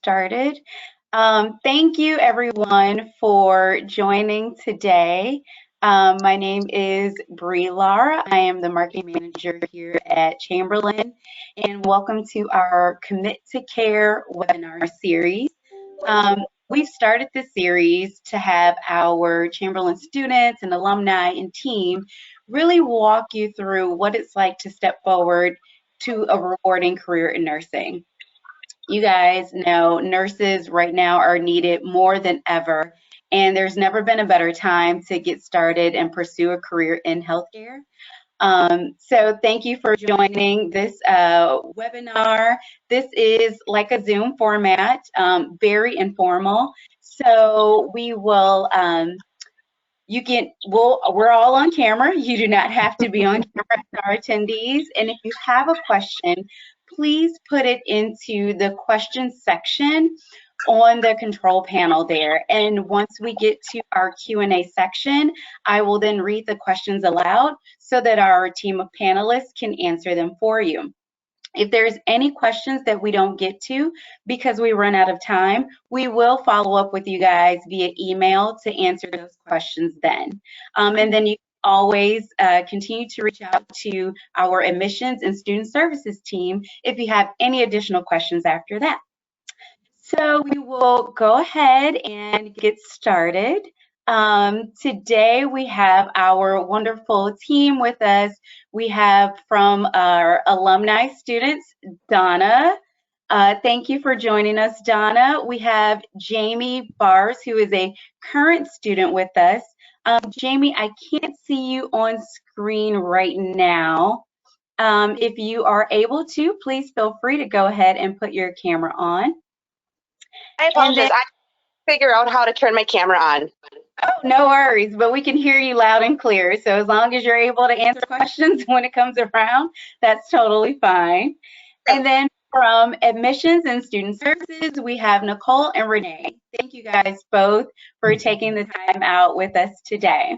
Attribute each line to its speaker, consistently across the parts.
Speaker 1: started. Thank you everyone for joining today. My name is Bree Lara. I am the marketing manager here at Chamberlain, and welcome to our Commit to Care webinar series. We've started this series to have our Chamberlain students and alumni and team really walk you through what it's like to step forward to a rewarding career in nursing. You guys know nurses right now are needed more than ever, and there's never been a better time to get started and pursue a career in healthcare. So thank you for joining this webinar. This is like a Zoom format, very informal. So we will, we're all on camera. You do not have to be on camera as our attendees. And if you have a question, please put it into the questions section on the control panel there. And once we get to our Q&A section, I will then read the questions aloud so that our team of panelists can answer them for you. If there's any questions that we don't get to because we run out of time, we will follow up with you guys via email to answer those questions then. And then you always continue to reach out to our admissions and student services team if you have any additional questions after that. So we will go ahead and get started. Today we have our wonderful team with us. We have from our alumni students, Donna. Thank you for joining us, Donna. We have Jamie Bars, who is a current student with us. Jamie, I can't see you on screen right now. If you are able to, please feel free to go ahead and put your camera on.
Speaker 2: I apologize. I figure out how to turn my camera on.
Speaker 1: Oh, no worries, but we can hear you loud and clear. So as long as you're able to answer questions when it comes around, that's totally fine. And then from admissions and student services, we have Nicole and Renee. Thank you guys both for taking the time out with us today.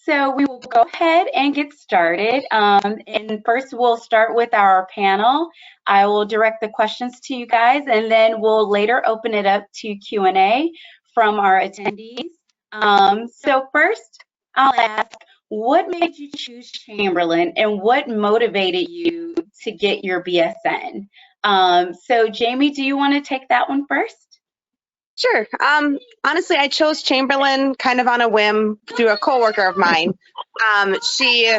Speaker 1: So we will go ahead and get started. And first we'll start with our panel. I will direct the questions to you guys, and then we'll later open it up to Q&A from our attendees. So first, I'll ask, what made you choose Chamberlain and what motivated you to get your BSN? So Jamie, do you want to take that one first?
Speaker 2: Sure. Honestly, I chose Chamberlain kind of on a whim through a coworker of mine. She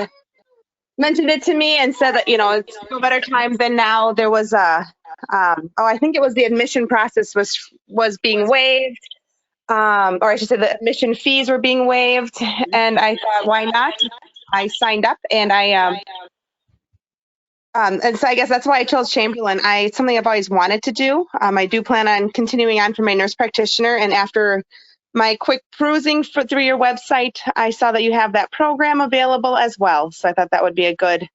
Speaker 2: mentioned it to me and said that, you know, it's no better time than now. There was I think it was the admission process was being waived. Or I should say the admission fees were being waived. And I thought, why not? I signed up and and so I guess that's why I chose Chamberlain. It's something I've always wanted to do. I do plan on continuing on for my nurse practitioner. And after my quick perusing through your website, I saw that you have that program available as well. So I thought that would be a good,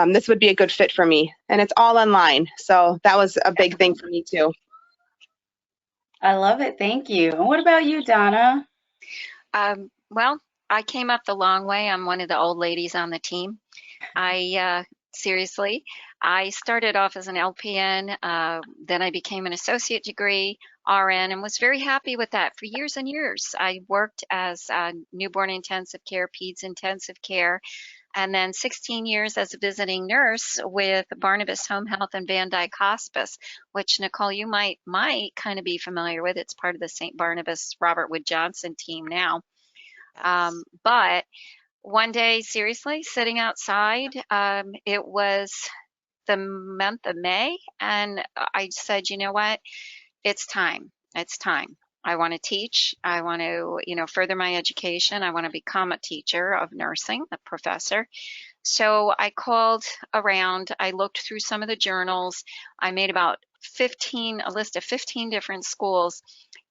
Speaker 2: this would be a good fit for me. And it's all online. So that was a big thing for me too.
Speaker 1: I love it. Thank you. And what about you, Donna?
Speaker 3: Well, I came up the long way. I'm one of the old ladies on the team. Seriously, I started off as an LPN, then I became an associate degree RN and was very happy with that for years and years. I worked as newborn intensive care, peds intensive care, and then 16 years as a visiting nurse with Barnabas Home Health and Van Dyke Hospice, which Nicole, you might kind of be familiar with. It's part of the St. Barnabas Robert Wood Johnson team now. But one day, seriously, sitting outside, it was the month of May, and I said, you know what, it's time. It's time. I want to teach. I want to, you know, further my education. I want to become a teacher of nursing, a professor. So I called around. I looked through some of the journals. I made about a list of 15 different schools.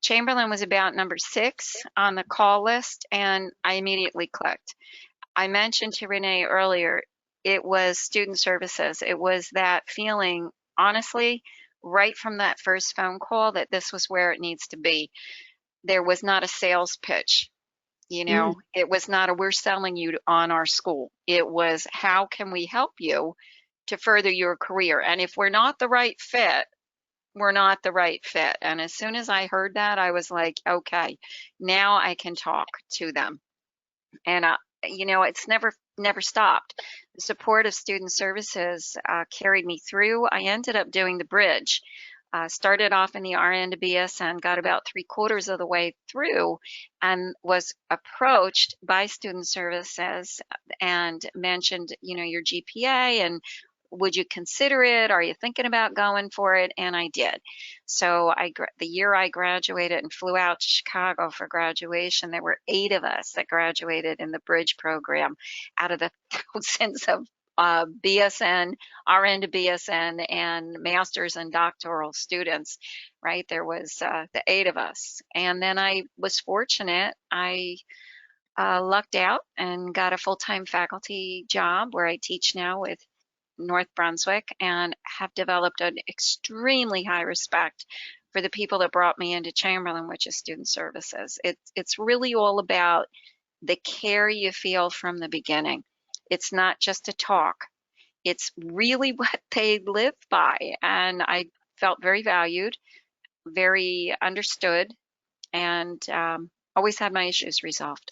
Speaker 3: Chamberlain was about number 6 on the call list, and I immediately clicked. I mentioned to Renee earlier, it was student services. It was that feeling, honestly, right from that first phone call that this was where it needs to be. There was not a sales pitch. You know, it was not a, we're selling you on our school. It was, how can we help you to further your career? And if we're not the right fit, were not the right fit. And as soon as I heard that, I was like, okay, now I can talk to them. And it's never stopped. The support of student services carried me through. I ended up doing the bridge. Started off in the RN to BSN, got about 3/4 of the way through, and was approached by student services and mentioned, your GPA and would you consider it? Are you thinking about going for it? And I did. So the year I graduated and flew out to Chicago for graduation, there were 8 of us that graduated in the bridge program out of the thousands of BSN, RN to BSN, and master's and doctoral students, right? There was the 8 of us. And then I was fortunate. I lucked out and got a full-time faculty job where I teach now with North Brunswick and have developed an extremely high respect for the people that brought me into Chamberlain, which is student services. It's really all about the care you feel from the beginning. It's not just a talk. It's really what they live by. And I felt very valued, very understood, and always had my issues resolved.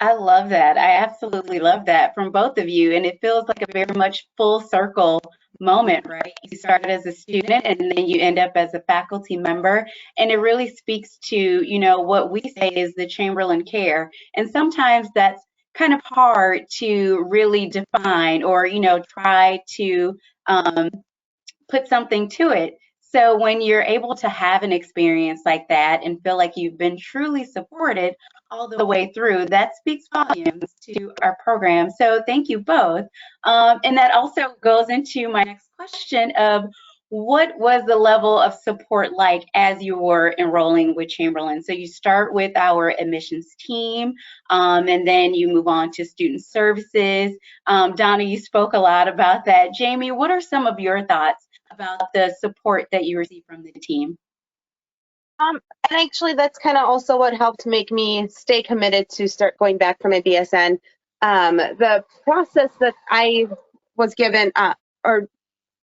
Speaker 1: I love that. I absolutely love that from both of you. And it feels like a very much full circle moment, right? You started as a student and then you end up as a faculty member. And it really speaks to, what we say is the Chamberlain Care. And sometimes that's kind of hard to really define or, try to put something to it. So when you're able to have an experience like that and feel like you've been truly supported all the way through, that speaks volumes to our program. So thank you both. And that also goes into my next question of what was the level of support like as you were enrolling with Chamberlain? So you start with our admissions team, and then you move on to student services. Donna, you spoke a lot about that. Jamie, what are some of your thoughts about the support that you receive from the team?
Speaker 2: And actually, that's kind of also what helped make me stay committed to start going back for my BSN. The process that I was given, or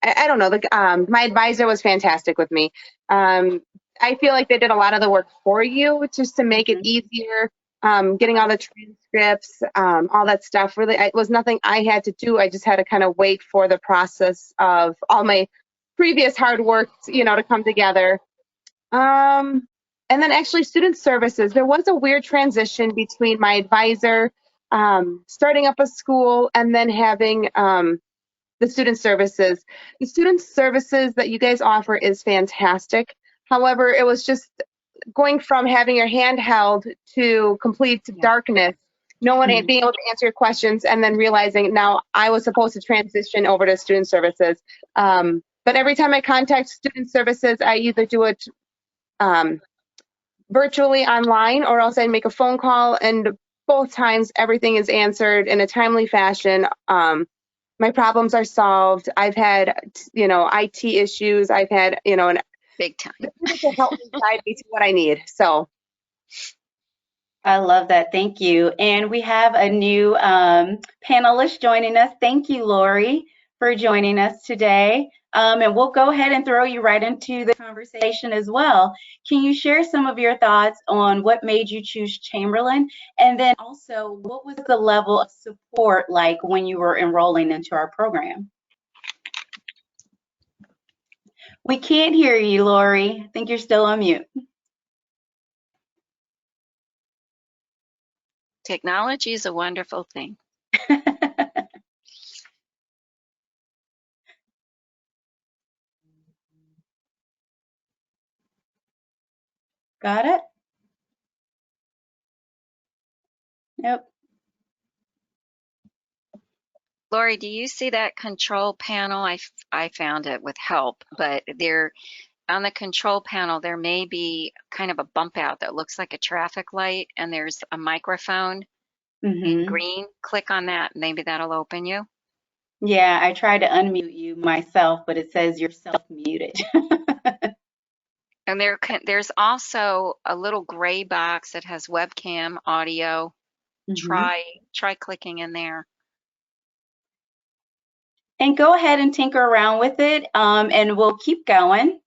Speaker 2: I don't know, my advisor was fantastic with me. I feel like they did a lot of the work for you just to make it easier. Getting all the transcripts, all that stuff. Really, it was nothing I had to do. I just had to kind of wait for the process of all my previous hard work, to come together. And then actually student services, there was a weird transition between my advisor starting up a school and then having the student services. The student services that you guys offer is fantastic. However, it was just going from having your hand held to complete darkness, no one being able to answer your questions, and then realizing now I was supposed to transition over to student services. But every time I contact student services, I either do it virtually online or else I make a phone call, and both times everything is answered in a timely fashion. My problems are solved. I've had, IT issues. I've had, an
Speaker 3: Big time.
Speaker 2: to help me guide me to what I need. So
Speaker 1: I love that. Thank you. And we have a new panelist joining us. Thank you, Lori, for joining us today. And we'll go ahead and throw you right into the conversation as well. Can you share some of your thoughts on what made you choose Chamberlain? And then also, what was the level of support like when you were enrolling into our program? We can't hear you, Lori. I think you're still on mute.
Speaker 3: Technology is a wonderful thing.
Speaker 1: Got it? Yep.
Speaker 3: Lori, do you see that control panel? I found it with help, but on the control panel, there may be kind of a bump out that looks like a traffic light, and there's a microphone in green. Click on that. Maybe that'll open you.
Speaker 1: Yeah, I tried to unmute you myself, but it says you're self-muted.
Speaker 3: And there's also a little gray box that has webcam audio. Try clicking in there.
Speaker 1: And go ahead and tinker around with it, and we'll keep going.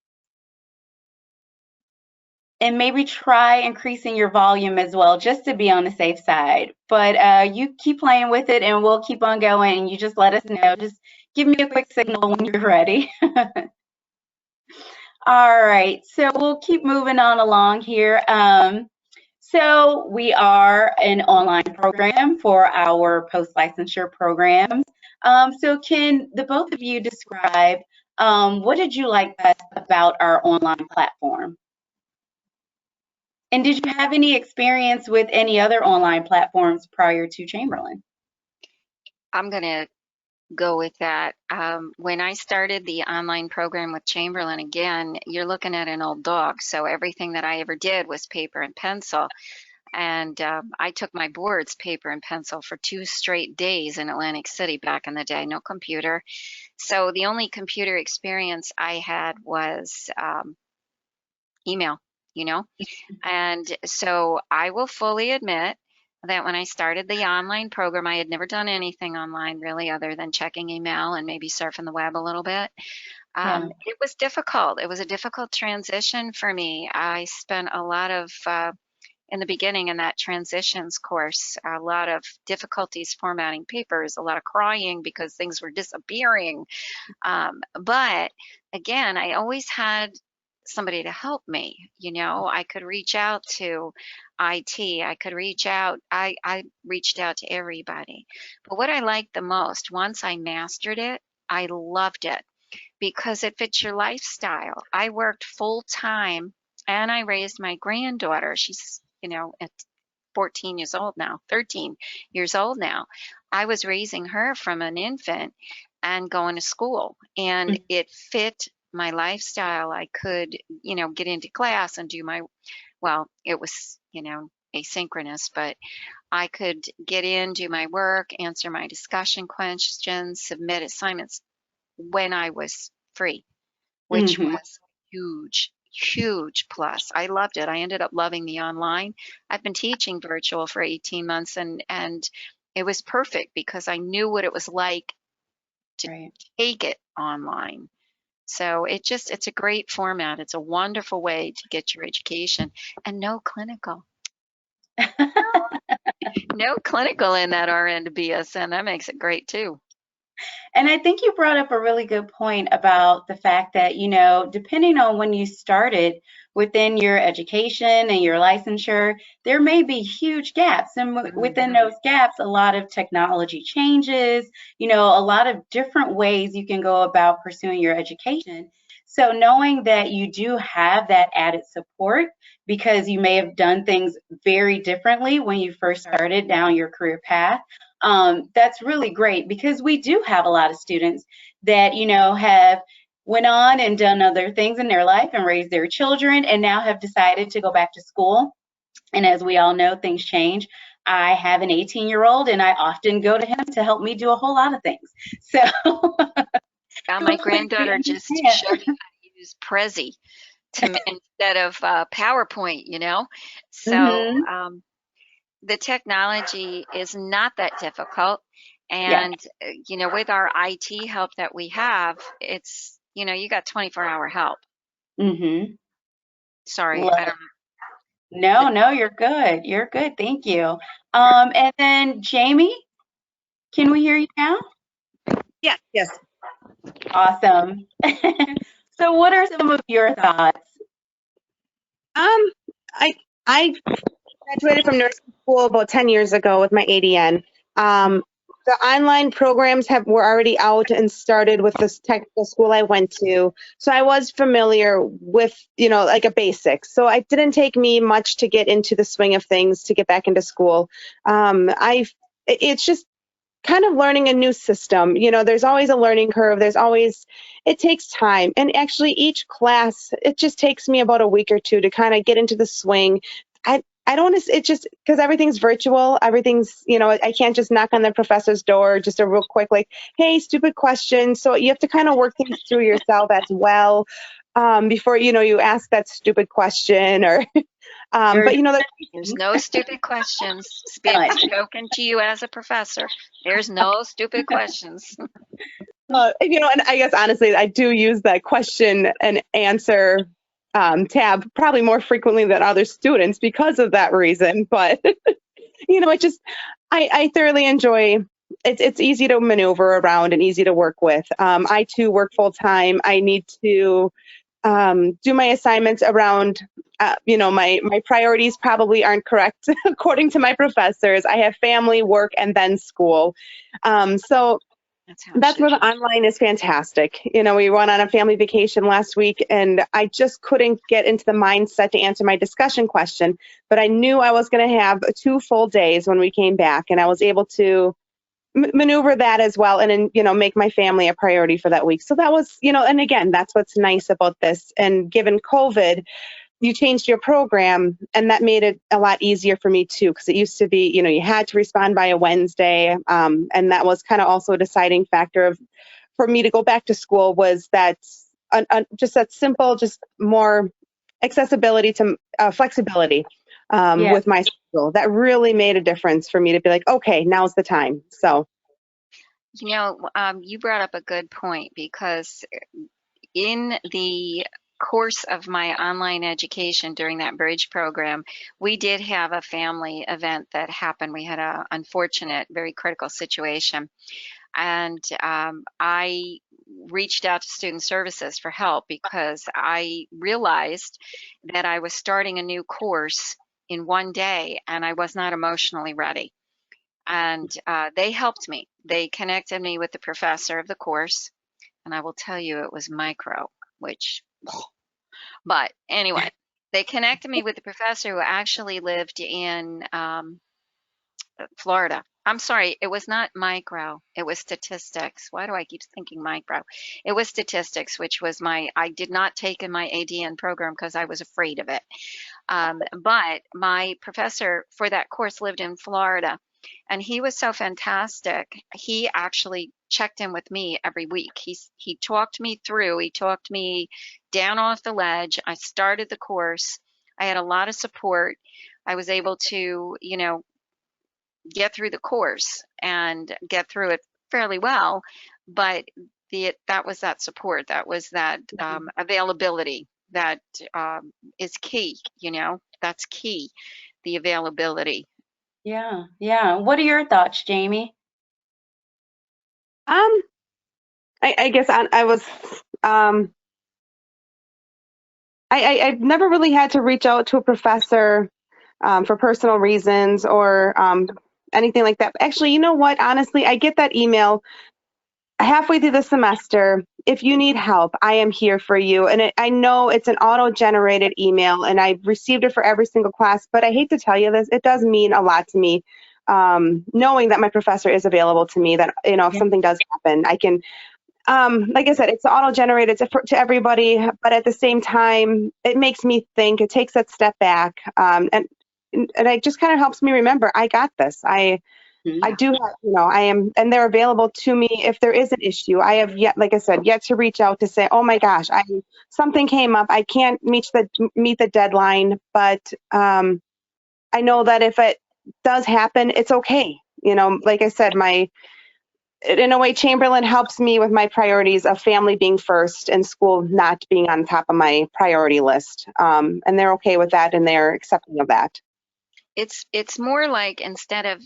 Speaker 1: And maybe try increasing your volume as well, just to be on the safe side. But you keep playing with it and we'll keep on going, and you just let us know. Just give me a quick signal when you're ready. All right, so we'll keep moving on along here. So we are an online program for our post-licensure programs. So can the both of you describe what did you like best about our online platform? And did you have any experience with any other online platforms prior to Chamberlain?
Speaker 3: I'm going to go with that. When I started the online program with Chamberlain, again, you're looking at an old dog. So everything that I ever did was paper and pencil. And I took my boards paper and pencil for 2 straight days in Atlantic City back in the day, no computer. So the only computer experience I had was email, you know? And so I will fully admit that when I started the online program, I had never done anything online really other than checking email and maybe surfing the web a little bit.
Speaker 1: Yeah.
Speaker 3: It was difficult. It was a difficult transition for me. I spent a lot of, in the beginning in that transitions course, a lot of difficulties formatting papers, a lot of crying because things were disappearing. But again, I always had somebody to help me. You know, I could reach out to IT. I could reach out. I reached out to everybody. But what I liked the most, once I mastered it, I loved it because it fits your lifestyle. I worked full time and I raised my granddaughter. She's, at 14 years old now, 13 years old now. I was raising her from an infant and going to school, and it fit my lifestyle. I could, get into class and do well, it was, asynchronous, but I could get in, do my work, answer my discussion questions, submit assignments when I was free, which was huge, huge plus. I loved it. I ended up loving the online. I've been teaching virtual for 18 months and it was perfect because I knew what it was like to
Speaker 1: Right.
Speaker 3: take it online. So it's a great format. It's a wonderful way to get your education and no clinical. No clinical in that RN-BSN. That makes it great too.
Speaker 1: And I think you brought up a really good point about the fact that, depending on when you started within your education and your licensure, there may be huge gaps. And within those gaps, a lot of technology changes, a lot of different ways you can go about pursuing your education. So knowing that you do have that added support because you may have done things very differently when you first started down your career path, that's really great because we do have a lot of students that, have went on and done other things in their life and raised their children and now have decided to go back to school. And as we all know, things change. I have an 18-year-old and I often go to him to help me do a whole lot of things. So
Speaker 3: my granddaughter just showed me how to use Prezi instead of PowerPoint, So the technology is not that difficult. And, with our IT help that we have, it's, you got 24-hour help. Sorry, I don't know.
Speaker 1: No, you're good. You're good. Thank you. And then Jamie, can we hear you now?
Speaker 2: Yes.
Speaker 1: Awesome. So what are some of your thoughts?
Speaker 2: I graduated from nursing school about 10 years ago with my ADN. The online programs were already out and started with this technical school I went to. So I was familiar with, like a basics. So it didn't take me much to get into the swing of things to get back into school. It's just kind of learning a new system. There's always a learning curve. It takes time. And actually each class, it just takes me about a week or two to kind of get into the swing. I don't want to, it's just because everything's virtual, everything's, I can't just knock on the professor's door, just a real quick, like, hey, stupid question. So you have to kind of work things through yourself as well before, you ask that stupid question or, but
Speaker 3: there's no stupid questions. Spoken to you as a professor. There's no stupid questions.
Speaker 2: And I guess honestly, I do use that question and answer tab probably more frequently than other students because of that reason. But it just, I thoroughly enjoy. It's easy to maneuver around and easy to work with. I too work full time. I need to do my assignments around. My priorities probably aren't correct according to my professors. I have family, work, and then school. So that's where the online is fantastic. We went on a family vacation last week and I just couldn't get into the mindset to answer my discussion question, but I knew I was going to have 2 full days when we came back, and I was able to maneuver that as well, and then, make my family a priority for that week. So that was, and again, that's what's nice about this. And given COVID, you changed your program, and that made it a lot easier for me too, because it used to be, you had to respond by a Wednesday, and that was kind of also a deciding factor for me to go back to school, was that just that simple, just more accessibility to flexibility with my schedule. That really made a difference for me to be like, okay, now's the time. So,
Speaker 3: you brought up a good point, because in the course of my online education during that bridge program, we did have a family event that happened. We had an unfortunate, very critical situation. And I reached out to student services for help because I realized that I was starting a new course in one day and I was not emotionally ready. And they helped me. They connected me with the professor of the course. And I will tell you, it was micro, but anyway, they connected me with the professor who actually lived in Florida. I'm sorry, it was not micro, it was statistics. Why do I keep thinking micro? It was statistics, which was I did not take in my ADN program because I was afraid of it. But my professor for that course lived in Florida, and he was so fantastic. He actually checked in with me every week. He talked me through, he talked me down off the ledge. I started the course. I had a lot of support. I was able to, get through the course and get through it fairly well, but that was that support, that was that availability that is key. That's key, the availability.
Speaker 1: Yeah. What are your thoughts, Jamie?
Speaker 2: I guess I was I've never really had to reach out to a professor for personal reasons or anything like that. Actually, you know what? Honestly, I get that email halfway through the semester. If you need help, I am here for you. And I know it's an auto-generated email, and I've received it for every single class. But I hate to tell you this, it does mean a lot to me, knowing that my professor is available to me. That if something does happen, I can. Like I said, it's auto-generated to everybody, but at the same time, it makes me think. It takes that step back, and it just kind of helps me remember I got this. I do have, I am, and they're available to me if there is an issue. I have yet, like I said, yet to reach out to say, oh my gosh, something came up. I can't meet the deadline, but I know that if it does happen, it's okay. Like I said, in a way, Chamberlain helps me with my priorities of family being first and school not being on top of my priority list. And they're okay with that, and they're accepting of that.
Speaker 3: It's more like, instead of,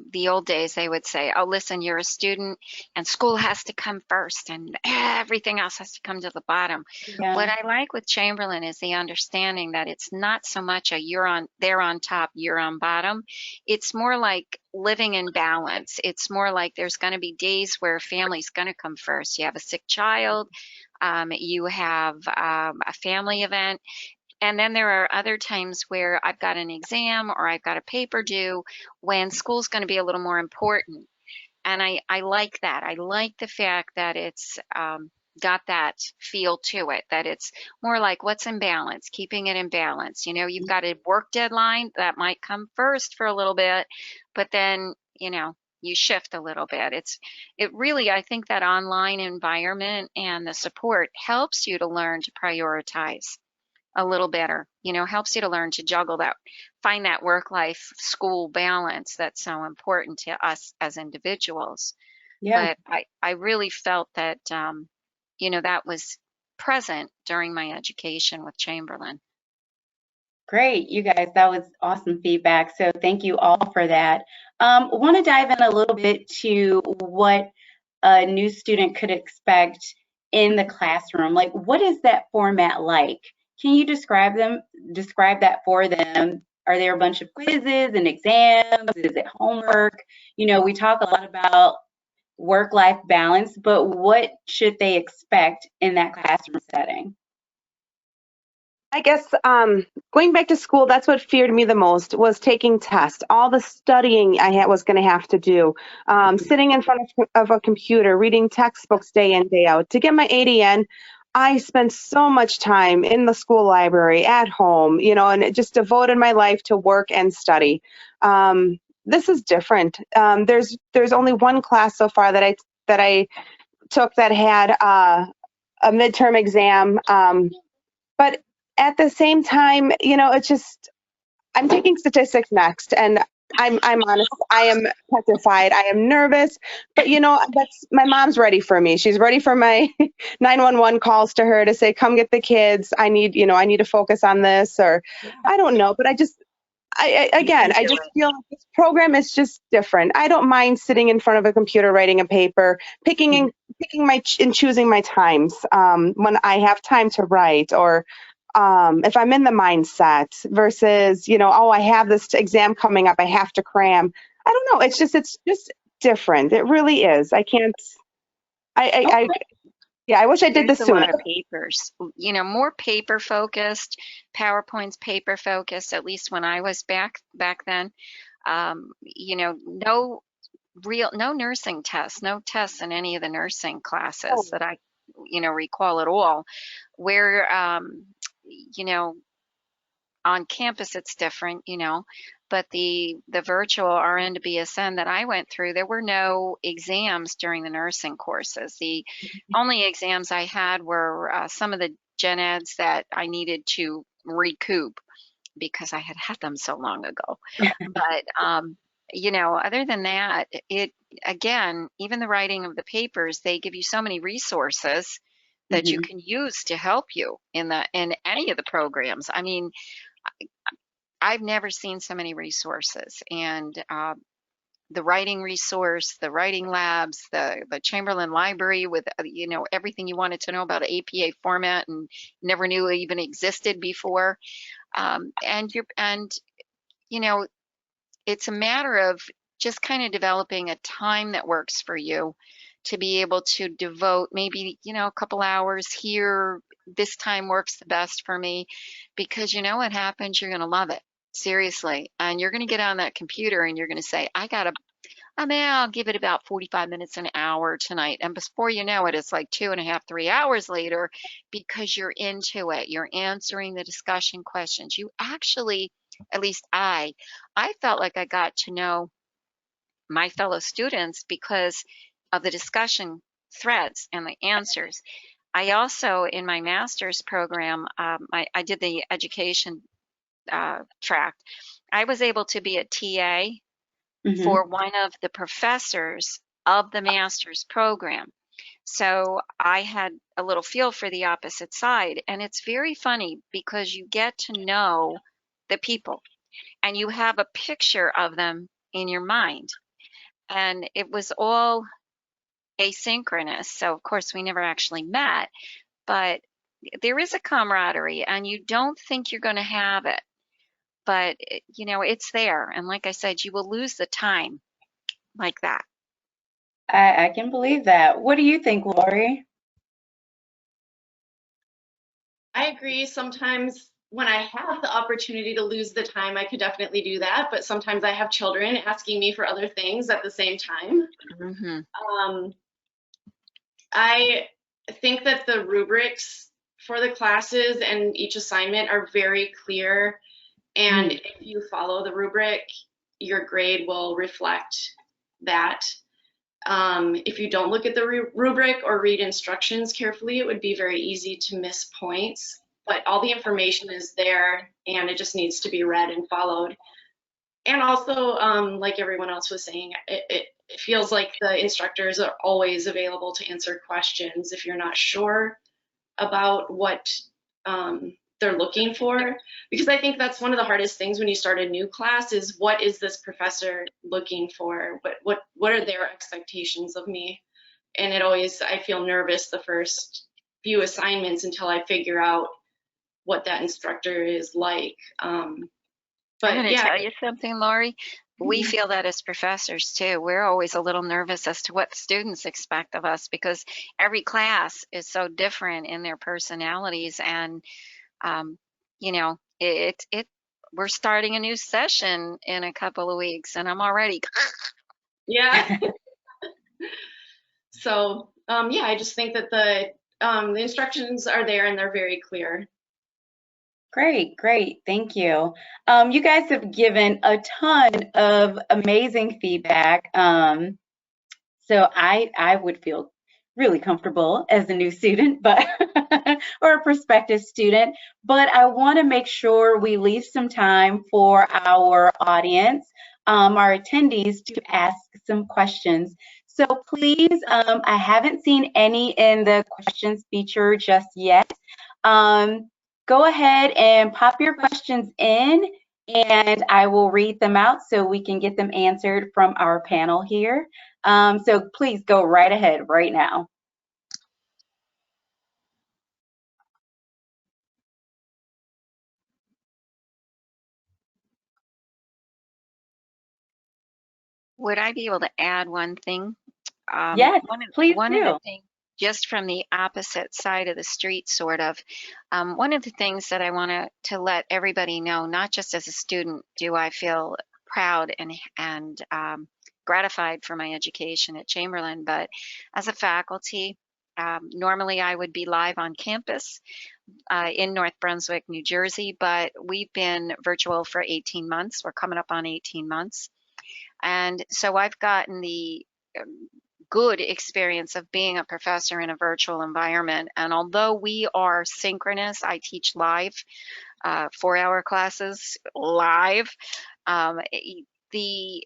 Speaker 3: the old days, they would say, oh, listen, you're a student and school has to come first and everything else has to come to the bottom.
Speaker 1: Yeah.
Speaker 3: What I like with Chamberlain is the understanding that it's not so much they're on top, you're on bottom. It's more like living in balance. It's more like there's going to be days where family's going to come first. You have a sick child, you have a family event. And then there are other times where I've got an exam or I've got a paper due, when school's going to be a little more important. And I like that. I like the fact that it's got that feel to it, that it's more like what's in balance, keeping it in balance. You've got a work deadline that might come first for a little bit, but then, you shift a little bit. It really, I think that online environment and the support helps you to learn to prioritize a little better, helps you to learn to juggle that, find that work life school balance that's so important to us as individuals.
Speaker 1: Yeah.
Speaker 3: But I really felt that, that was present during my education with Chamberlain.
Speaker 1: Great, you guys, that was awesome feedback. So thank you all for that. Want to dive in a little bit to what a new student could expect in the classroom. Like, what is that format like? Can you describe that for them? Are there a bunch of quizzes and exams? Is it homework? We talk a lot about work-life balance, but what should they expect in that classroom setting?
Speaker 2: I guess going back to school, that's what feared me the most was taking tests. All the studying I was going to have to do, sitting in front of a computer, reading textbooks day in, day out. To get my ADN, I spent so much time in the school library, at home, and it just devoted my life to work and study. This is different. There's only one class so far that I took that had a midterm exam, but at the same time, it's just I'm taking statistics next, and I'm honest. I am petrified. I am nervous, but that's my mom's ready for me. She's ready for my 911 calls to her to say, "Come get the kids. I need to focus on this," or I don't know. But I just feel like this program is just different. I don't mind sitting in front of a computer writing a paper, picking and choosing my times when I have time to write, or if I'm in the mindset versus, I have this exam coming up, I have to cram. I don't know. It's just different. It really is. I can't. I wish I did
Speaker 3: There's
Speaker 2: this
Speaker 3: a
Speaker 2: sooner.
Speaker 3: lot of papers, more paper focused, PowerPoint's paper focused, at least when I was back then. No nursing tests, no tests in any of the nursing classes that I, recall at all. Where, on campus it's different, but the virtual RN-BSN that I went through, there were no exams during the nursing courses. The only exams I had were some of the gen eds that I needed to recoup because I had them so long ago. But other than that, again, even the writing of the papers, they give you so many resources that you can use to help you in any of the programs. I mean, I've never seen so many resources, and the writing resource, the writing labs, the Chamberlain Library with everything you wanted to know about APA format and never knew it even existed before. And it's a matter of just kind of developing a time that works for you to be able to devote maybe a couple hours here. This time works the best for me, because what happens, you're going to love it, seriously, and you're going to get on that computer and you're going to say, I'll give it about 45 minutes, an hour tonight. And before you know it, it's like 2.5, 3 hours later, because you're into it. You're answering the discussion questions. You actually, at least I felt like I got to know my fellow students because of the discussion threads and the answers. I also, in my master's program, I did the education track. I was able to be a TA for one of the professors of the master's program. So I had a little feel for the opposite side. And it's very funny because you get to know the people and you have a picture of them in your mind. And it was all asynchronous. So, of course, we never actually met, but there is a camaraderie and you don't think you're going to have it. But, it's there. And like I said, you will lose the time like that.
Speaker 1: I can believe that. What do you think, Lori?
Speaker 4: I agree. Sometimes when I have the opportunity to lose the time, I could definitely do that. But sometimes I have children asking me for other things at the same time. I think that the rubrics for the classes and each assignment are very clear. And if you follow the rubric, your grade will reflect that. If you don't look at the rubric or read instructions carefully, it would be very easy to miss points. But all the information is there, and it just needs to be read and followed. And also, like everyone else was saying, it feels like the instructors are always available to answer questions if you're not sure about what they're looking for, because I think that's one of the hardest things when you start a new class is what is this professor looking for? What are their expectations of me? And it always, I feel nervous the first few assignments until I figure out what that instructor is like. But
Speaker 3: I'm going to
Speaker 4: yeah.
Speaker 3: tell you something, Lori. We feel that as professors too. We're always a little nervous as to what students expect of us because every class is so different in their personalities, and you know, we're starting a new session in a couple of weeks, and I'm already.
Speaker 4: Yeah. So yeah, I just think that the instructions are there and they're very clear.
Speaker 1: Great, great. Thank you. You guys have given a ton of amazing feedback. So I would feel really comfortable as a new student, but or a prospective student, but I want to make sure we leave some time for our audience, our attendees, to ask some questions. So please, I haven't seen any in the questions feature just yet. Go ahead and pop your questions in, and I will read them out so we can get them answered from our panel here. So please go right ahead right now.
Speaker 3: Would I be able to add one thing?
Speaker 1: Yes, please
Speaker 3: One of the
Speaker 1: do.
Speaker 3: things, just from the opposite side of the street, sort of, one of the things that I want to let everybody know, not just as a student, do I feel proud and gratified for my education at Chamberlain, but as a faculty, normally I would be live on campus in North Brunswick, New Jersey, but we've been virtual for 18 months. We're coming up on 18 months. And so I've gotten the good experience of being a professor in a virtual environment. And although we are synchronous, I teach live, 4-hour classes live. The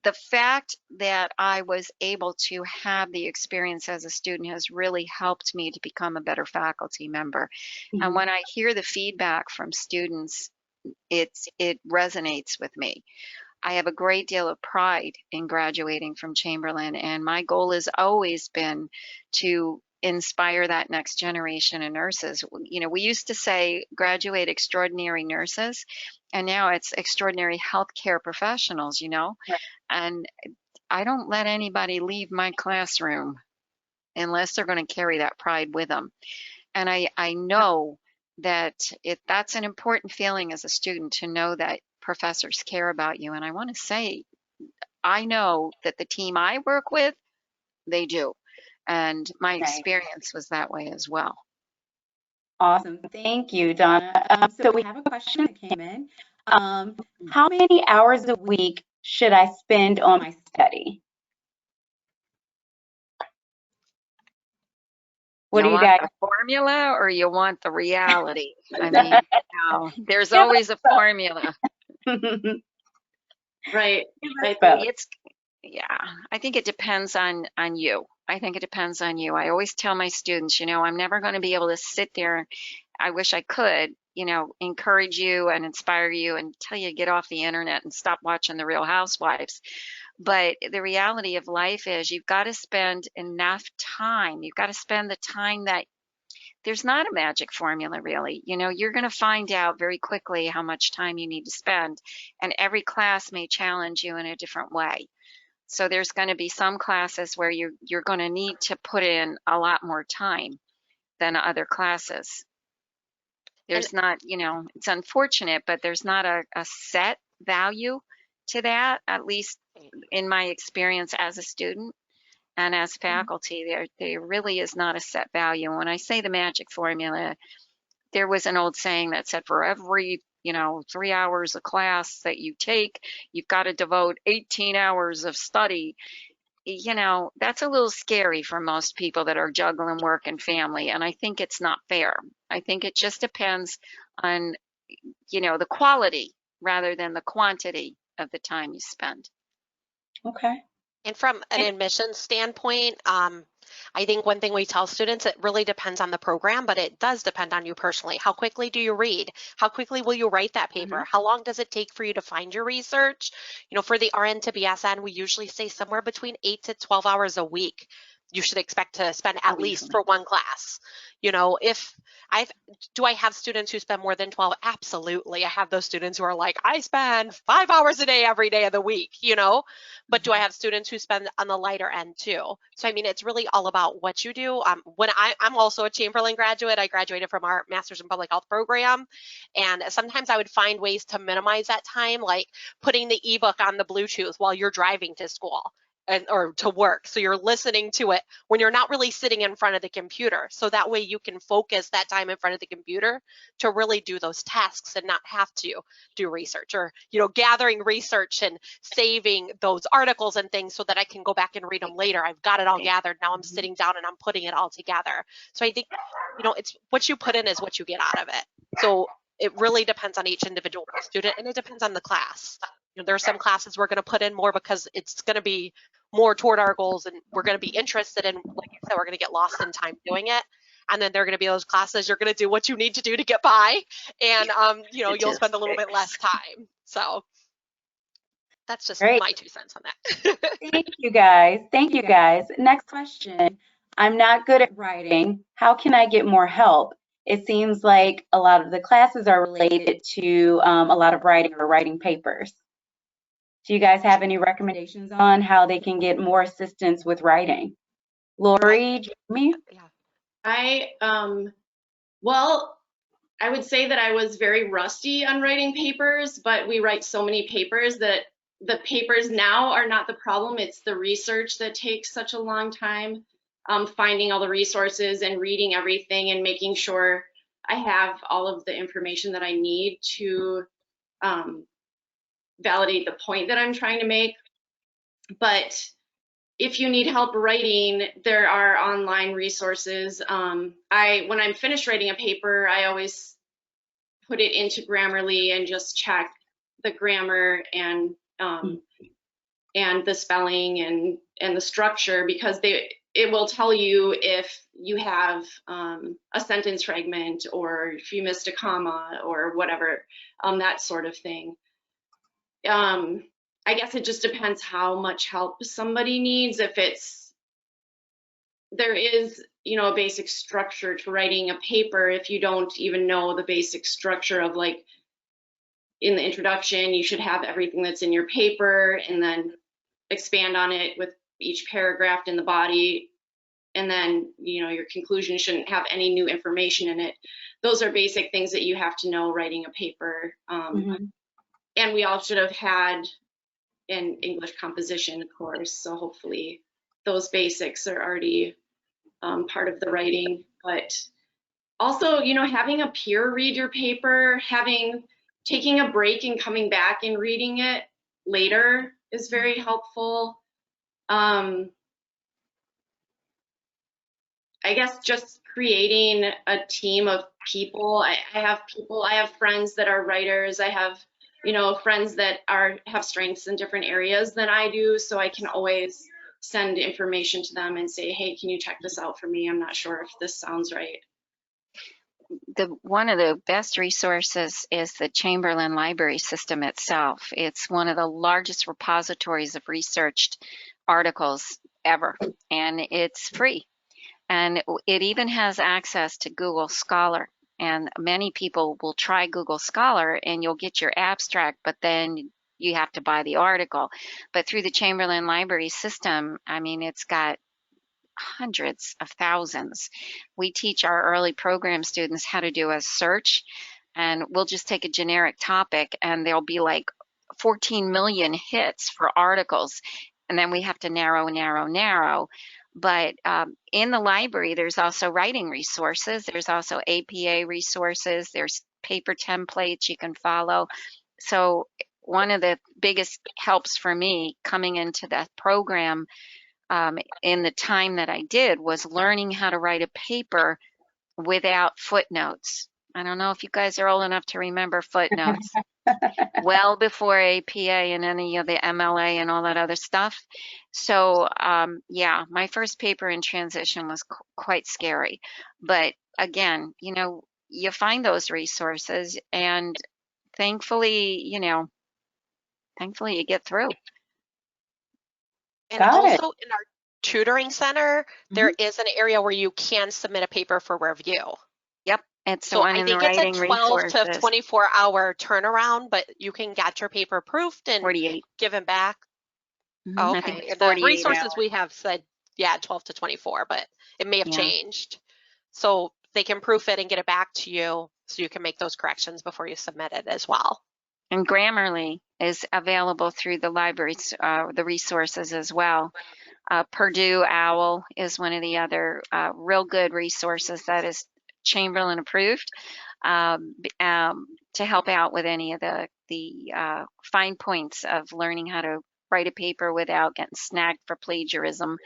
Speaker 3: the fact that I was able to have the experience as a student has really helped me to become a better faculty member. And when I hear the feedback from students, it resonates with me. I have a great deal of pride in graduating from Chamberlain, and my goal has always been to inspire that next generation of nurses. You know, we used to say graduate extraordinary nurses, and now it's extraordinary healthcare professionals, you know.
Speaker 1: Right.
Speaker 3: And I don't let anybody leave my classroom unless they're going to carry that pride with them. And I know that that's an important feeling as a student, to know that professors care about you. And I want to say, I know that the team I work with, they do. And my experience was that way as well.
Speaker 1: Awesome. Thank you, Donna. So we have a question that came in. How many hours a week should I spend on my study? What do you guys?
Speaker 3: The formula, or you want the reality? I mean, there's always a formula.
Speaker 4: Right.
Speaker 3: Yeah, I think it depends on you. I think it depends on you. I always tell my students, you know, I'm never going to be able to sit there. I wish I could, you know, encourage you and inspire you and tell you to get off the internet and stop watching The Real Housewives. But the reality of life is you've got to spend enough time. You've got to spend the time that there's not a magic formula, really. You know, you're going to find out very quickly how much time you need to spend, and every class may challenge you in a different way. So there's going to be some classes where you're going to need to put in a lot more time than other classes. There's not, you know, it's unfortunate, but there's not a set value to that, at least in my experience as a student and as faculty. There really is not a set value. And when I say the magic formula, there was an old saying that said, for every 3 hours of class that you take, you've got to devote 18 hours of study. You know, that's a little scary for most people that are juggling work and family. And I think it's not fair. I think it just depends on, you know, the quality rather than the quantity of the time you spend.
Speaker 1: Okay.
Speaker 5: And from an admissions standpoint, I think one thing we tell students, it really depends on the program, but it does depend on you personally. How quickly do you read? How quickly will you write that paper? How long does it take for you to find your research? You know, for the RN to BSN, we usually say somewhere between 8 to 12 hours a week. You should expect to spend at least for one class. You know, do I have students who spend more than 12? Absolutely. I have those students who are like, I spend 5 hours a day every day of the week, you know, but do I have students who spend on the lighter end too? So, I mean, it's really all about what you do. When I'm also a Chamberlain graduate, I graduated from our Master's in Public Health program. And sometimes I would find ways to minimize that time, like putting the ebook on the Bluetooth while you're driving to school. Or to work. So you're listening to it when you're not really sitting in front of the computer. So that way you can focus that time in front of the computer to really do those tasks and not have to do research, or, you know, gathering research and saving those articles and things so that I can go back and read them later. I've got it all gathered. Now I'm sitting down and I'm putting it all together. So I think, you know, it's what you put in is what you get out of it. So it really depends on each individual student, and it depends on the class. You know, there are some classes we're going to put in more because it's going to be more toward our goals and we're going to be interested in, like you said, we're going to get lost in time doing it. And then there are going to be those classes you're going to do what you need to do to get by, and you know, you'll spend a little bit less time. So that's just my 2 cents on that.
Speaker 1: Thank you guys. Thank you guys. Next question. I'm not good at writing. How can I get more help? It seems like a lot of the classes are related to a lot of writing or writing papers. Do you guys have any recommendations on how they can get more assistance with writing? Lori, Jamie?
Speaker 4: Yeah. Well, I would say that I was very rusty on writing papers, but we write so many papers that the papers now are not the problem. It's the research that takes such a long time, finding all the resources and reading everything and making sure I have all of the information that I need to validate the point that I'm trying to make. But if you need help writing, there are online resources. When I'm finished writing a paper, I always put it into Grammarly and just check the grammar and the spelling and the structure, because it will tell you if you have a sentence fragment or if you missed a comma or whatever, that sort of thing. I guess it just depends how much help somebody needs. If there is, you know, a basic structure to writing a paper. If you don't even know the basic structure of, like, in the introduction, you should have everything that's in your paper and then expand on it with each paragraph in the body. And then, you know, your conclusion shouldn't have any new information in it. Those are basic things that you have to know writing a paper. And we all should have had an English composition course. So hopefully those basics are already part of the writing. But also, you know, having a peer read your paper, taking a break and coming back and reading it later is very helpful. I guess just creating a team of people. I have friends that are writers. I have, you know, friends that have strengths in different areas than I do, so I can always send information to them and say, hey, can you check this out for me? I'm not sure if this sounds right.
Speaker 3: One of the best resources is the Chamberlain library system itself. It's one of the largest repositories of researched articles ever, and it's free. And it even has access to Google Scholar. And many people will try Google Scholar and you'll get your abstract, but then you have to buy the article. But through the Chamberlain library system, I mean, it's got hundreds of thousands. We teach our early program students how to do a search, and we'll just take a generic topic and there'll be like 14 million hits for articles. And then we have to narrow. But in the library, there's also writing resources. There's also APA resources. There's paper templates you can follow. So one of the biggest helps for me coming into that program in the time that I did was learning how to write a paper without footnotes. I don't know if you guys are old enough to remember footnotes. well before APA and any of the MLA and all that other stuff. So, yeah, my first paper in transition was quite scary. But again, you find those resources and thankfully, thankfully you get through.
Speaker 5: And
Speaker 1: Got it.
Speaker 5: also in our tutoring center, there is an area where you can submit a paper for review.
Speaker 3: Yep. It's the
Speaker 5: So
Speaker 3: one
Speaker 5: I
Speaker 3: in the
Speaker 5: think it's
Speaker 3: writing
Speaker 5: a 12 to
Speaker 3: resources.
Speaker 5: 24-hour turnaround, but you can get your paper proofed and
Speaker 3: 48.
Speaker 5: given back.
Speaker 3: I think
Speaker 5: Okay.
Speaker 3: it's
Speaker 5: The
Speaker 3: 48
Speaker 5: resources
Speaker 3: hours.
Speaker 5: we have said, yeah, 12 to 24, but it may have
Speaker 3: Yeah.
Speaker 5: changed. So they can proof it and get it back to you so you can make those corrections before you submit it as well.
Speaker 3: And Grammarly is available through the libraries, the resources as well. Purdue OWL is one of the other real good resources that is Chamberlain approved to help out with any of the fine points of learning how to write a paper without getting snagged for plagiarism,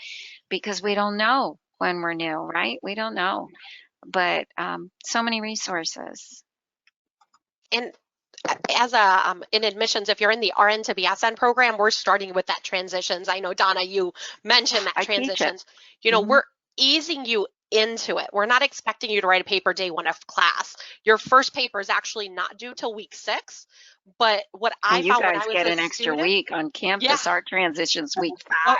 Speaker 3: because we don't know when we're new, right? We don't know. But so many resources.
Speaker 5: And as in admissions, if you're in the RN to BSN program, we're starting with that transitions. I know, Donna, you mentioned that
Speaker 3: I teach it.
Speaker 5: transitions. We're easing you into it. We're not expecting you to write a paper day one of class. Your first paper is actually not due till week 6. But what I
Speaker 3: You
Speaker 5: found when
Speaker 3: guys
Speaker 5: I was
Speaker 3: get
Speaker 5: a
Speaker 3: an extra
Speaker 5: student,
Speaker 3: week on campus. Our transition's week 5.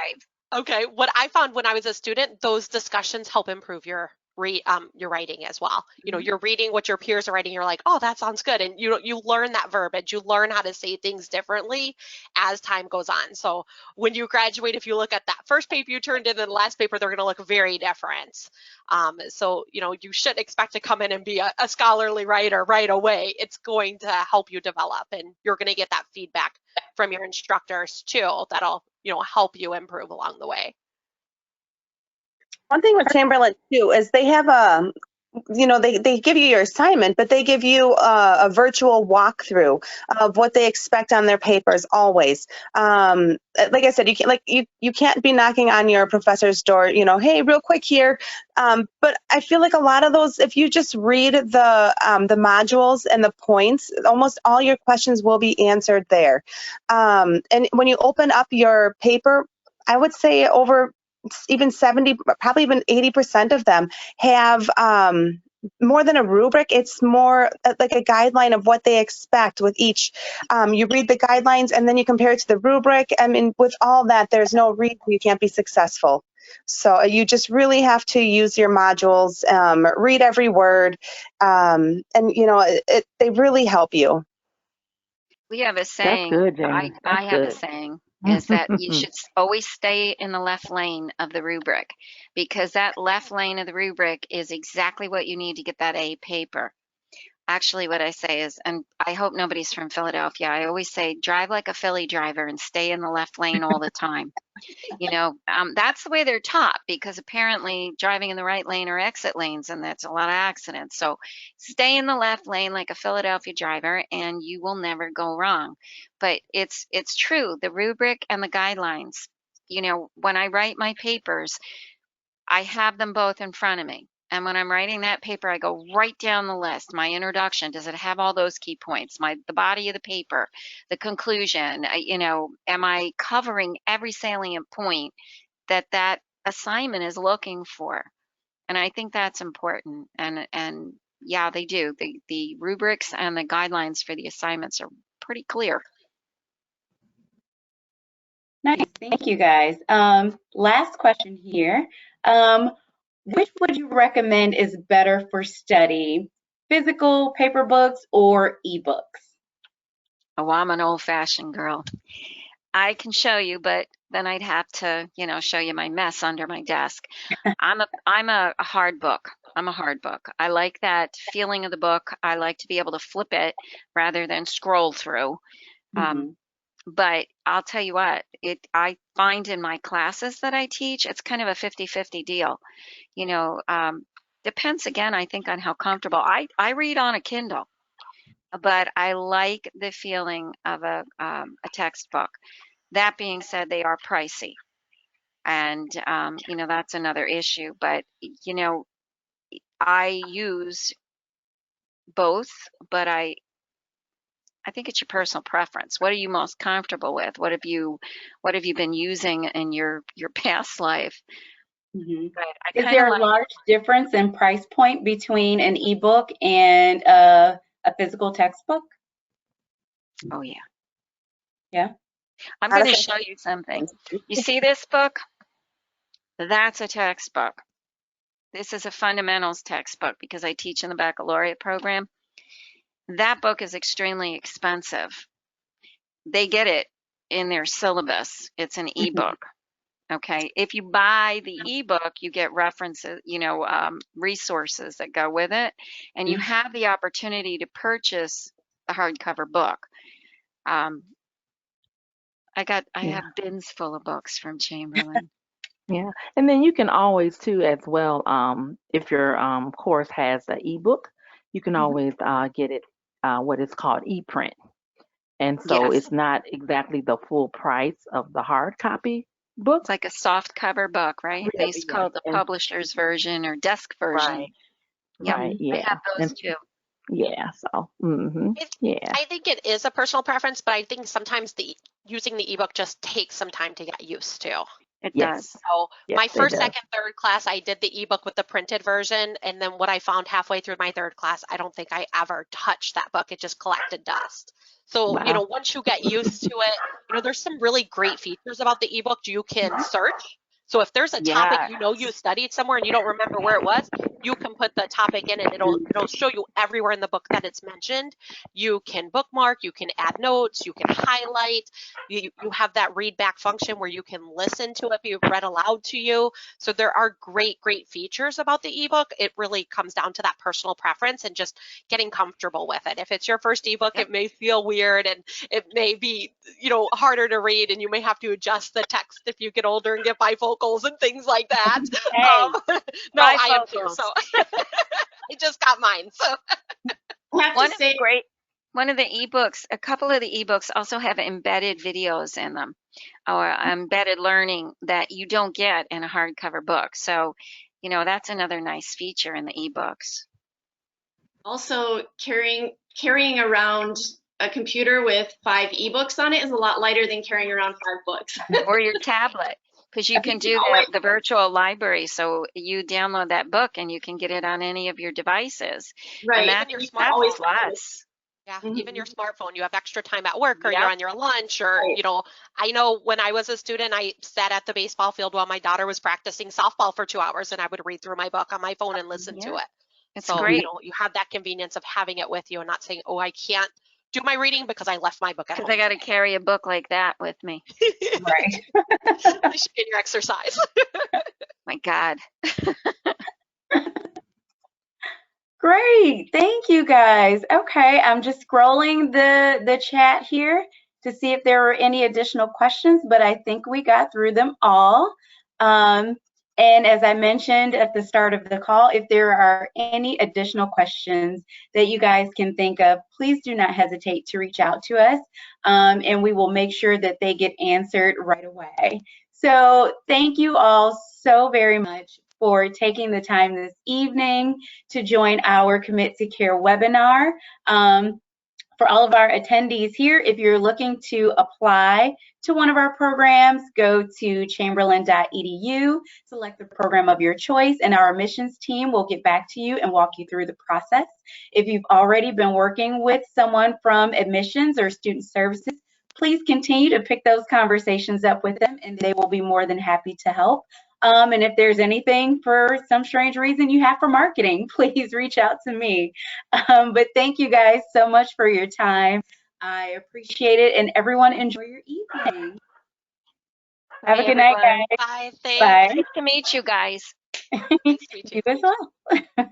Speaker 5: okay, what I found when I was a student, those discussions help improve your writing as well. You're reading what your peers are writing. You're like, oh, that sounds good. And you learn that verbiage. You learn how to say things differently as time goes on. So when you graduate, if you look at that first paper you turned in and the last paper, they're going to look very different. So, you shouldn't expect to come in and be a scholarly writer right away. It's going to help you develop, and you're going to get that feedback from your instructors too. That'll, help you improve along the way.
Speaker 2: One thing with Chamberlain too is they have they give you your assignment, but they give you a virtual walkthrough of what they expect on their papers always. Like I said, you can't be knocking on your professor's door, hey, real quick here. But I feel like a lot of those, if you just read the modules and the points, almost all your questions will be answered there. And when you open up your paper, I would say over even 70, probably even 80% of them have more than a rubric. It's more like a guideline of what they expect with each. You read the guidelines and then you compare it to the rubric. I mean, with all that, there's no reason you can't be successful. So you just really have to use your modules, read every word, and they really help you.
Speaker 3: We have a saying.
Speaker 6: That's good, Jamie.
Speaker 3: I
Speaker 6: That's
Speaker 3: have a
Speaker 6: good.
Speaker 3: saying is that you should always stay in the left lane of the rubric, because that left lane of the rubric is exactly what you need to get that A paper. Actually, what I say is, and I hope nobody's from Philadelphia, I always say drive like a Philly driver and stay in the left lane all the time. That's the way they're taught, because apparently driving in the right lane are exit lanes, and that's a lot of accidents. So stay in the left lane like a Philadelphia driver and you will never go wrong. But it's true, the rubric and the guidelines, when I write my papers, I have them both in front of me. And when I'm writing that paper, I go right down the list. My introduction, does it have all those key points? The body of the paper, the conclusion, am I covering every salient point that assignment is looking for? And I think that's important. And yeah, they do. The rubrics and the guidelines for the assignments are pretty clear.
Speaker 1: Nice, thank you guys. Last question here. Which would you recommend is better for study? Physical paper books or ebooks?
Speaker 3: Oh, I'm an old-fashioned girl. I can show you, but then I'd have to, show you my mess under my desk. I'm a hard book. I'm a hard book. I like that feeling of the book. I like to be able to flip it rather than scroll through. But I'll tell you what, I find in my classes that I teach, it's kind of a 50-50 deal. Depends again, I think, on how comfortable. I read on a Kindle, but I like the feeling of a textbook. That being said, they are pricey, and that's another issue. But I use both, but I think it's your personal preference. What are you most comfortable with? What have you been using in your past life?
Speaker 1: Mhm.
Speaker 3: But I
Speaker 1: Is
Speaker 3: kind of
Speaker 1: there a
Speaker 3: like,
Speaker 1: large difference in price point between an ebook and a physical textbook?
Speaker 3: oh yeah.
Speaker 1: Yeah.
Speaker 3: I'm
Speaker 2: Not
Speaker 3: going
Speaker 2: a
Speaker 3: to
Speaker 2: fan.
Speaker 3: show you something. You see this book? That's a textbook. This is a fundamentals textbook because I teach in the baccalaureate program. That book is extremely expensive. They get it in their syllabus. It's an
Speaker 1: Mhm.
Speaker 3: ebook. Okay. If you buy the ebook, you get references, resources that go with it, and you have the opportunity to purchase the hardcover book. Um, I
Speaker 6: Yeah.
Speaker 3: have bins full of books from Chamberlain.
Speaker 6: Yeah. And then you can always too as well, if your course has an ebook, you can
Speaker 1: Mhm.
Speaker 6: always get it what is called e-print. And so
Speaker 3: Yes,
Speaker 6: it's not exactly the full price of the hard copy book.
Speaker 3: it's like a soft cover book, right? They
Speaker 6: Really,
Speaker 3: used to
Speaker 6: yes.
Speaker 3: call it the
Speaker 6: And
Speaker 3: publisher's version or desk version.
Speaker 6: right,
Speaker 3: Yep,
Speaker 6: right,
Speaker 1: Mhm.
Speaker 3: I
Speaker 6: yeah.
Speaker 3: have those
Speaker 6: And
Speaker 3: too.
Speaker 6: yeah, so
Speaker 5: It,
Speaker 6: yeah.
Speaker 5: I think it is a personal preference, but I think sometimes using the ebook just takes some time to get used to.
Speaker 3: It does.
Speaker 6: Yes.
Speaker 5: So
Speaker 6: Yes,
Speaker 5: my
Speaker 6: it
Speaker 5: first,
Speaker 6: does.
Speaker 5: second, third class, I did the ebook with the printed version. And then what I found halfway through my third class, I don't think I ever touched that book. It just collected dust. So,
Speaker 6: Wow.
Speaker 5: once you get used to it, there's some really great features about the ebook. You can search. So if there's a topic
Speaker 3: Yeah.
Speaker 5: you studied somewhere and you don't remember where it was, you can put the topic in and it'll show you everywhere in the book that it's mentioned. You can bookmark, you can add notes, you can highlight. You have that read back function where you can listen to it be read aloud to you. So there are great features about the ebook. It really comes down to that personal preference and just getting comfortable with it. If it's your first ebook,
Speaker 3: Yep.
Speaker 5: it may feel weird and it may be, harder to read, and you may have to adjust the text if you get older and get bifocals and things like that.
Speaker 1: Hey,
Speaker 5: No, I am too.
Speaker 3: Bifocals.
Speaker 5: So I just got mine. So
Speaker 4: I have to
Speaker 3: One of the
Speaker 4: say,
Speaker 3: great, one of the ebooks, a couple of the ebooks also have embedded videos in them or embedded learning that you don't get in a hardcover book. So, that's another nice feature in the ebooks.
Speaker 4: also carrying around a computer with 5 ebooks on it is a lot lighter than carrying around 5 books.
Speaker 3: Or your tablet, because you can do
Speaker 4: Always-
Speaker 3: the virtual library. So you download that book and you can get it on any of your devices.
Speaker 4: Right.
Speaker 3: And
Speaker 5: even your
Speaker 3: that's
Speaker 4: always
Speaker 5: smartphone.
Speaker 3: plus.
Speaker 5: Yeah,
Speaker 4: Mhm.
Speaker 5: even your smartphone, you have extra time at work or you're
Speaker 3: Yep.
Speaker 5: on your lunch or,
Speaker 4: Right.
Speaker 5: I know when I was a student, I sat at the baseball field while my daughter was practicing softball for 2 hours and I would read through my book on my phone and listen
Speaker 3: Yeah,
Speaker 5: to it.
Speaker 3: it's
Speaker 5: So,
Speaker 3: great.
Speaker 5: you have that convenience of having it with you and not saying, oh, I can't do my reading because I left my book at
Speaker 3: Because
Speaker 5: home.
Speaker 3: I got to carry a book like that with me.
Speaker 1: right.
Speaker 5: You should get your exercise.
Speaker 3: My God.
Speaker 1: Great. Thank you guys. Okay, I'm just scrolling the chat here to see if there were any additional questions, but I think we got through them all. And as I mentioned at the start of the call, if there are any additional questions that you guys can think of, please do not hesitate to reach out to us, and we will make sure that they get answered right away. So thank you all so very much for taking the time this evening to join our Commit to Care webinar. For all of our attendees here, if you're looking to apply to one of our programs, go to chamberlain.edu, select the program of your choice, and our admissions team will get back to you and walk you through the process. If you've already been working with someone from admissions or student services, please continue to pick those conversations up with them, and they will be more than happy to help. And if there's anything for some strange reason you have for marketing, please reach out to me. But thank you guys so much for your time. I appreciate it, and everyone enjoy your evening. Have
Speaker 3: Bye,
Speaker 1: a good night,
Speaker 3: everyone.
Speaker 1: guys.
Speaker 5: Bye. Thanks.
Speaker 1: Bye.
Speaker 3: Nice to meet you guys.
Speaker 5: Nice to meet you.
Speaker 1: You as well.